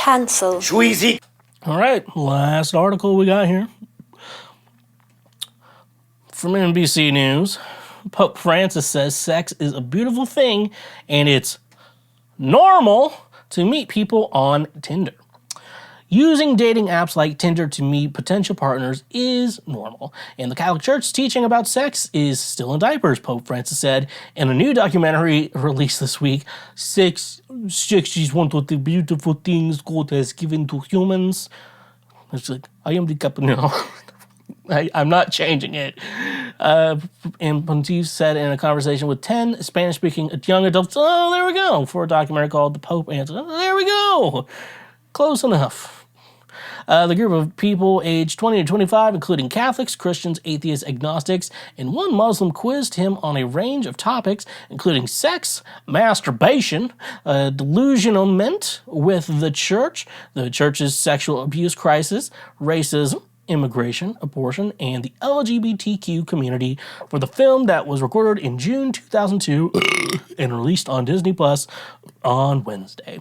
Cancel. Schweezy. All right, last article we got here. From NBC News, Pope Francis says sex is a beautiful thing and it's normal to meet people on Tinder. Using dating apps like Tinder to meet potential partners is normal, and the Catholic Church's teaching about sex is still in diapers, Pope Francis said in a new documentary released this week. Sex is one of the beautiful things God has given to humans. It's like, I am the captain. No, I'm not changing it. And Pontiff said in a conversation with 10 Spanish-speaking young adults, oh, there we go, for a documentary called The Pope Answers. Oh, there we go. Close enough. The group of people aged 20 to 25, including Catholics, Christians, atheists, agnostics, and one Muslim, quizzed him on a range of topics, including sex, masturbation, delusionment with the church's sexual abuse crisis, racism, immigration, abortion, and the LGBTQ community for the film that was recorded in June 2002 and released on Disney Plus on Wednesday.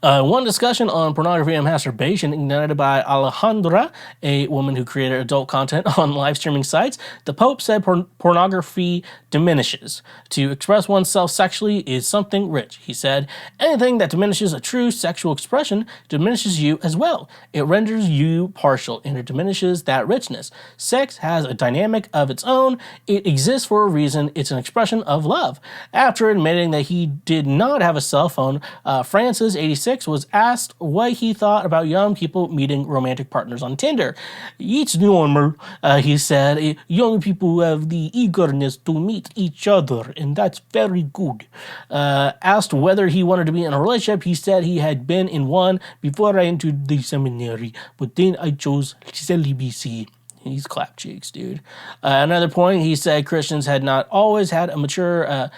One discussion on pornography and masturbation ignited by Alejandra, a woman who created adult content on live streaming sites. The Pope said pornography diminishes. To express oneself sexually is something rich. He said, anything that diminishes a true sexual expression diminishes you as well. It renders you partial and it diminishes that richness. Sex has a dynamic of its own. It exists for a reason. It's an expression of love. After admitting that he did not have a cell phone, Francis, 86, was asked what he thought about young people meeting romantic partners on Tinder. It's normal, he said. Young people have the eagerness to meet each other, and that's very good. Asked whether he wanted to be in a relationship, he said he had been in one before I entered the seminary, but then I chose celibacy. He's clap cheeks, dude. Another point, he said Christians had not always had a mature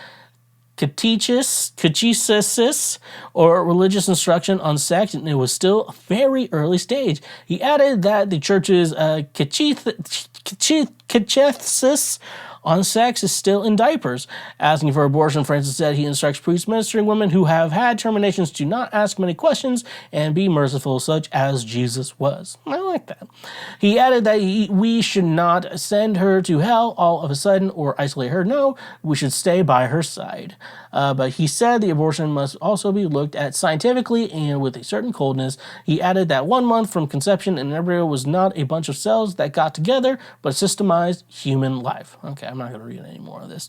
catechesis or religious instruction on sex, and it was still a very early stage. He added that the church's catechesis on sex is still in diapers. Asking for abortion, Francis said he instructs priests ministering women who have had terminations to not ask many questions and be merciful, such as Jesus was. I like that. He added that we should not send her to hell all of a sudden or isolate her. No, we should stay by her side. But he said the abortion must also be looked at scientifically and with a certain coldness. He added that 1 month from conception an embryo was not a bunch of cells that got together, but systemized human life. Okay, I'm not going to read any more of this.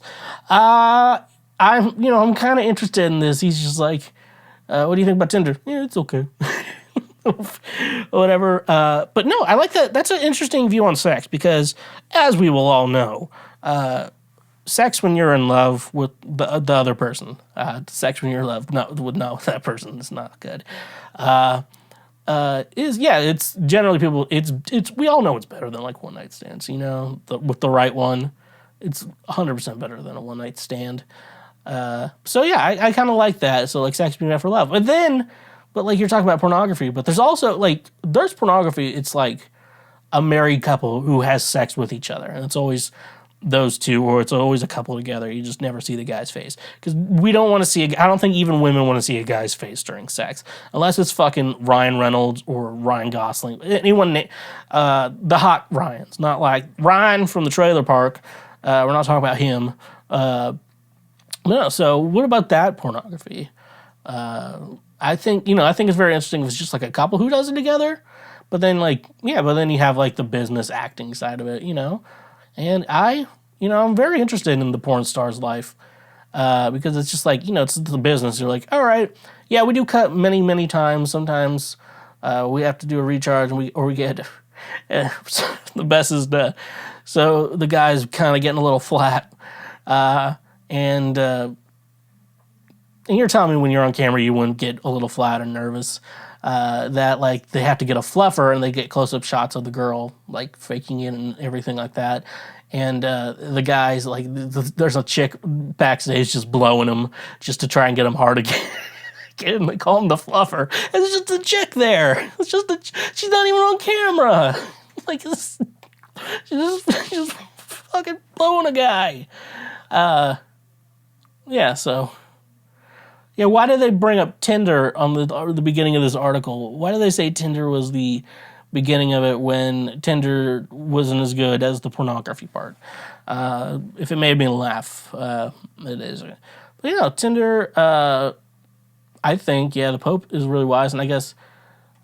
I'm kind of interested in this. He's just like, what do you think about Tinder? Yeah, it's okay. Whatever. But no, I like that. That's an interesting view on sex because, as we will all know, sex when you're in love with the other person, sex when you're in love with that person is not good. It's generally people. It's we all know it's better than like one night stands. With the right one, it's 100% better than a one night stand. I kind of like that. So like sex being better for love, but like you're talking about pornography, but there's also there's pornography. It's like a married couple who has sex with each other, and it's always those two, or it's always a couple together. You just never see the guy's face because we don't want to see. I don't think even women want to see a guy's face during sex, unless it's fucking Ryan Reynolds or Ryan Gosling. Anyone, the hot Ryans, not like Ryan from the Trailer Park. We're not talking about him. No. So what about that pornography? I think it's very interesting if it's just like a couple who does it together, but then you have like the business acting side of it, And I'm very interested in the porn star's life because it's just like, it's the business. You're like, all right, yeah, we do cut many, many times. Sometimes we have to do a recharge and we get the best is so the guy's kind of getting a little flat. And you're telling me when you're on camera you wouldn't get a little flat and nervous. That like they have to get a fluffer and they get close-up shots of the girl like faking it and everything like that, and the guys like there's a chick backstage just blowing him just to try and get him hard again. They call him the fluffer. And it's just a chick there. It's just she's not even on camera. Like she's just fucking blowing a guy. So. Yeah, why did they bring up Tinder on the beginning of this article? Why did they say Tinder was the beginning of it when Tinder wasn't as good as the pornography part? If it made me laugh, it is. But Tinder, I think, the Pope is really wise, and I guess,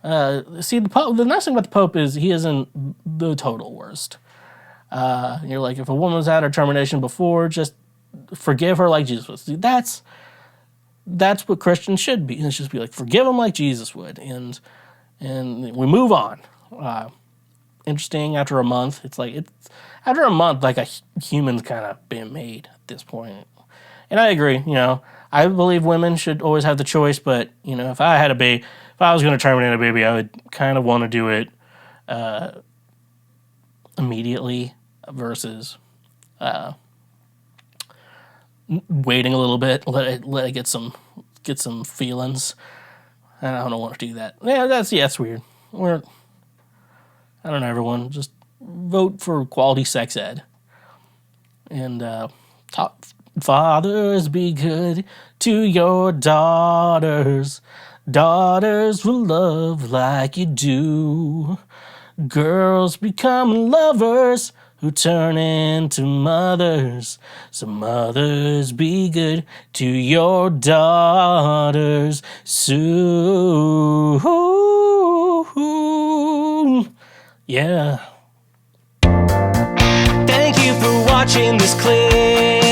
the Pope, the nice thing about the Pope is he isn't the total worst. You're like, if a woman's had her termination before, just forgive her like Jesus was. See, that's what Christians should be. It's just be like, forgive them like Jesus would, and we move on. Interesting. After a month, after a month, like a human's kind of been made at this point. And I agree. I believe women should always have the choice. But if I had a baby, if I was going to terminate a baby, I would kind of want to do it immediately versus waiting a little bit, let it get some feelings. And I don't want to do that. Yeah, that's weird. I don't know, everyone. Just vote for quality sex ed. And fathers, be good to your daughters. Daughters will love like you do. Girls become lovers who turn into mothers. So mothers, be good to your daughters soon. Yeah. Thank you for watching this clip.